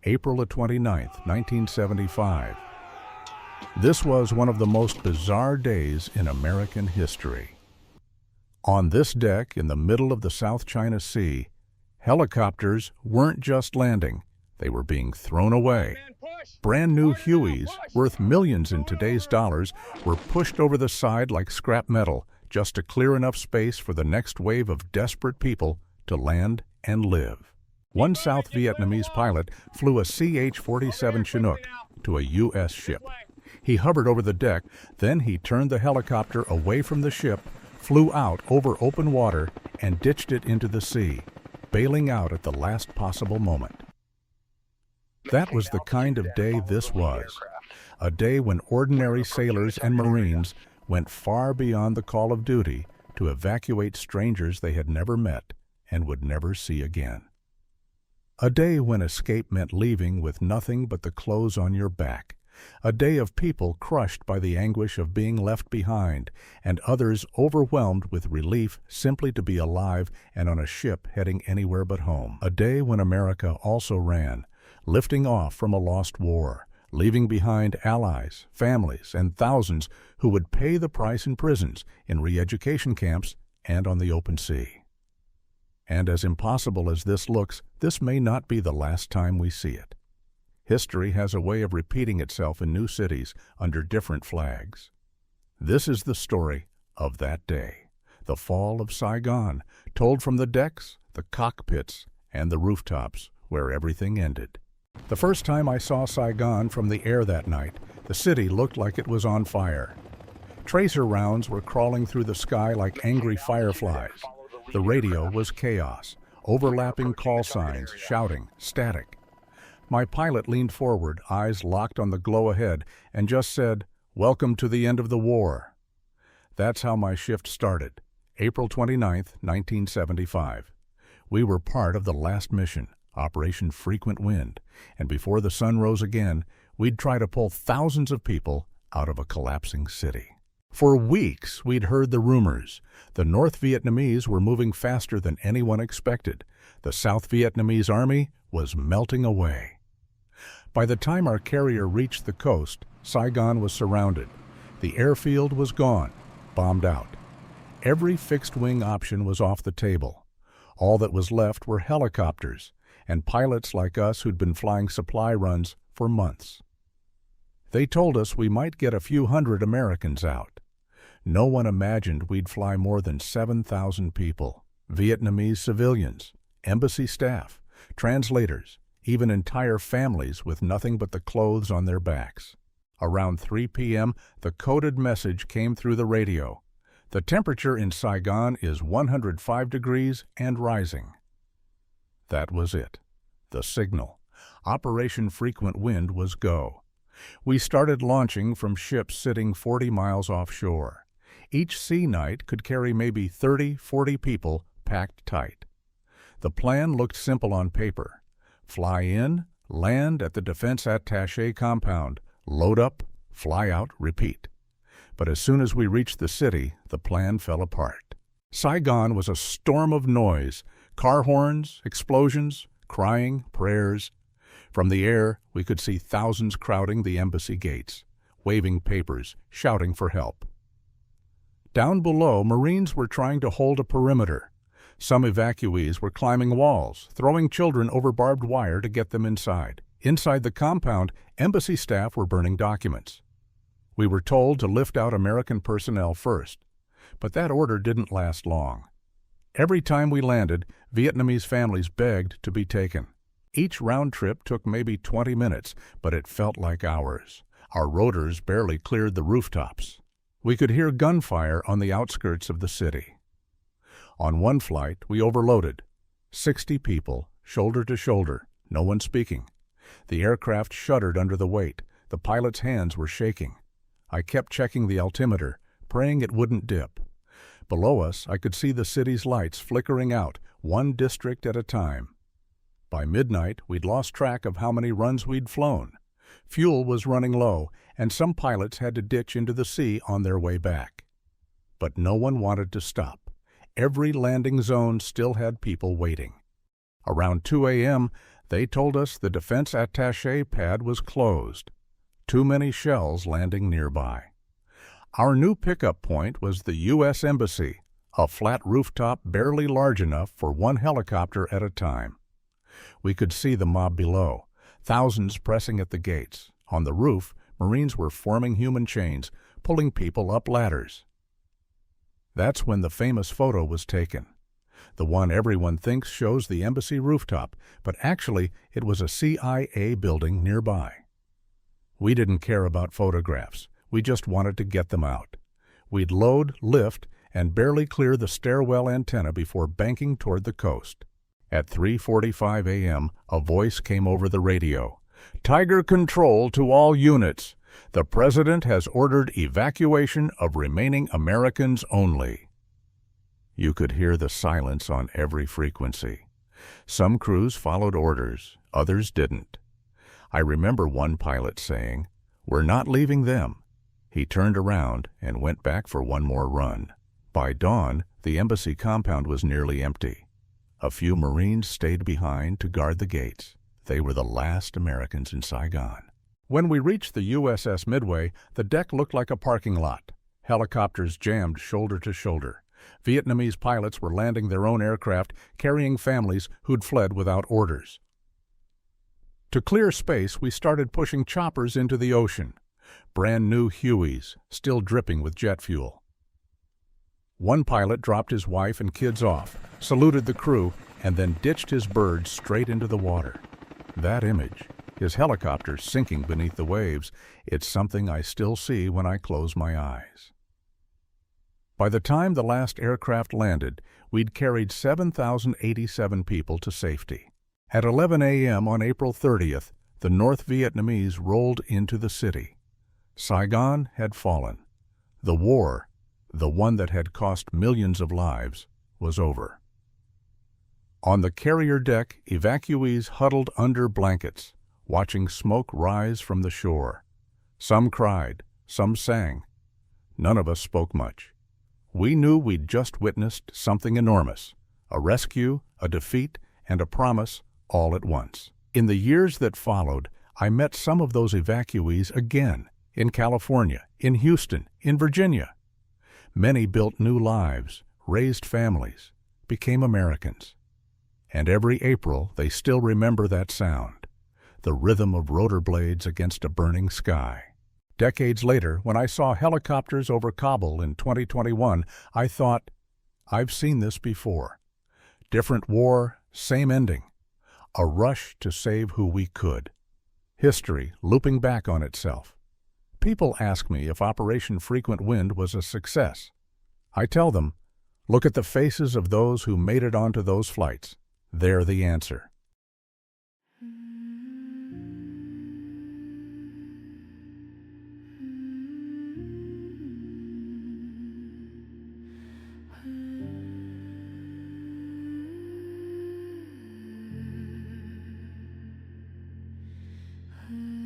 April 29, 1975. This was one of the most bizarre days in American history. On this deck in the middle of the South China Sea, helicopters weren't just landing, they were being thrown away. Brand new Hueys, worth millions in today's dollars, were pushed over the side like scrap metal just to clear enough space for the next wave of desperate people to land and live. One South Vietnamese pilot flew a CH-47 Chinook to a U.S. ship. He hovered over the deck, then he turned the helicopter away from the ship, flew out over open water, and ditched it into the sea, bailing out at the last possible moment. That was the kind of day this was, a day when ordinary sailors and Marines went far beyond the call of duty to evacuate strangers they had never met and would never see again. A day when escape meant leaving with nothing but the clothes on your back. A day of people crushed by the anguish of being left behind, and others overwhelmed with relief simply to be alive and on a ship heading anywhere but home. A day when America also ran, lifting off from a lost war, leaving behind allies, families, and thousands who would pay the price in prisons, in re-education camps, and on the open sea. And as impossible as this looks, this may not be the last time we see it. History has a way of repeating itself in new cities under different flags. This is the story of that day, the fall of Saigon, told from the decks, the cockpits, and the rooftops, where everything ended. The first time I saw Saigon from the air that night, the city looked like it was on fire. Tracer rounds were crawling through the sky like angry fireflies. The radio was chaos, overlapping call signs, shouting, static. My pilot leaned forward, eyes locked on the glow ahead, and just said, "Welcome to the end of the war." That's how my shift started, April 29, 1975. We were part of the last mission, Operation Frequent Wind, and before the sun rose again, we'd try to pull thousands of people out of a collapsing city. For weeks, we'd heard the rumors. The North Vietnamese were moving faster than anyone expected. The South Vietnamese army was melting away. By the time our carrier reached the coast, Saigon was surrounded. The airfield was gone, bombed out. Every fixed-wing option was off the table. All that was left were helicopters and pilots like us who'd been flying supply runs for months. They told us we might get a few hundred Americans out. No one imagined we'd fly more than 7,000 people, Vietnamese civilians, embassy staff, translators, even entire families with nothing but the clothes on their backs. Around 3 p.m., the coded message came through the radio. The temperature in Saigon is 105 degrees and rising. That was it. The signal. Operation Frequent Wind was go. We started launching from ships sitting 40 miles offshore. Each sea night could carry maybe 30-40 people packed tight. The plan looked simple on paper. Fly in, land at the Defense Attaché compound, load up, fly out, repeat. But as soon as we reached the city, the plan fell apart. Saigon was a storm of noise, car horns, explosions, crying, prayers. From the air, we could see thousands crowding the embassy gates, waving papers, shouting for help. Down below, Marines were trying to hold a perimeter. Some evacuees were climbing walls, throwing children over barbed wire to get them inside. Inside the compound, embassy staff were burning documents. We were told to lift out American personnel first, but that order didn't last long. Every time we landed, Vietnamese families begged to be taken. Each round trip took maybe 20 minutes, but it felt like hours. Our rotors barely cleared the rooftops. We could hear gunfire on the outskirts of the city. On one flight, we overloaded. 60 people, shoulder to shoulder, no one speaking. The aircraft shuddered under the weight. The pilot's hands were shaking. I kept checking the altimeter, praying it wouldn't dip. Below us, I could see the city's lights flickering out, one district at a time. By midnight, we'd lost track of how many runs we'd flown. Fuel was running low, and some pilots had to ditch into the sea on their way back. But no one wanted to stop. Every landing zone still had people waiting. Around 2 a.m., They told us the defense attaché pad was closed. Too many shells landing nearby. Our new pickup point was the U.S. Embassy, a flat rooftop barely large enough for one helicopter at a time. We could see the mob below, thousands pressing at the gates. On the roof, Marines were forming human chains, pulling people up ladders. That's when the famous photo was taken. The one everyone thinks shows the embassy rooftop, but actually it was a CIA building nearby. We didn't care about photographs. We just wanted to get them out. We'd load, lift, and barely clear the stairwell antenna before banking toward the coast. At 3:45 a.m., a voice came over the radio. "Tiger Control to all units. The President has ordered evacuation of remaining Americans only." You could hear the silence on every frequency. Some crews followed orders, others didn't. I remember one pilot saying, "We're not leaving them." He turned around and went back for one more run. By dawn, the embassy compound was nearly empty. A few Marines stayed behind to guard the gates. They were the last Americans in Saigon. When we reached the USS Midway, the deck looked like a parking lot. Helicopters jammed shoulder to shoulder. Vietnamese pilots were landing their own aircraft, carrying families who'd fled without orders. To clear space, we started pushing choppers into the ocean. Brand new Hueys, still dripping with jet fuel. One pilot dropped his wife and kids off, saluted the crew, and then ditched his birds straight into the water. That image, his helicopter sinking beneath the waves, it's something I still see when I close my eyes. By the time the last aircraft landed, we'd carried 7,087 people to safety. At 11 a.m. on April 30th, the North Vietnamese rolled into the city. Saigon had fallen. The war, the one that had cost millions of lives, was over. On the carrier deck, evacuees huddled under blankets, watching smoke rise from the shore. Some cried, some sang. None of us spoke much. We knew we'd just witnessed something enormous, a rescue, a defeat, and a promise all at once. In the years that followed, I met some of those evacuees again, in California, in Houston, in Virginia. Many built new lives, raised families, became Americans. And every April they still remember that sound, the rhythm of rotor blades against a burning sky. Decades later, when I saw helicopters over Kabul in 2021, I thought, I've seen this before. Different war, same ending. A rush to save who we could. History looping back on itself. People ask me if Operation Frequent Wind was a success. I tell them, look at the faces of those who made it onto those flights. They're the answer. Hmm.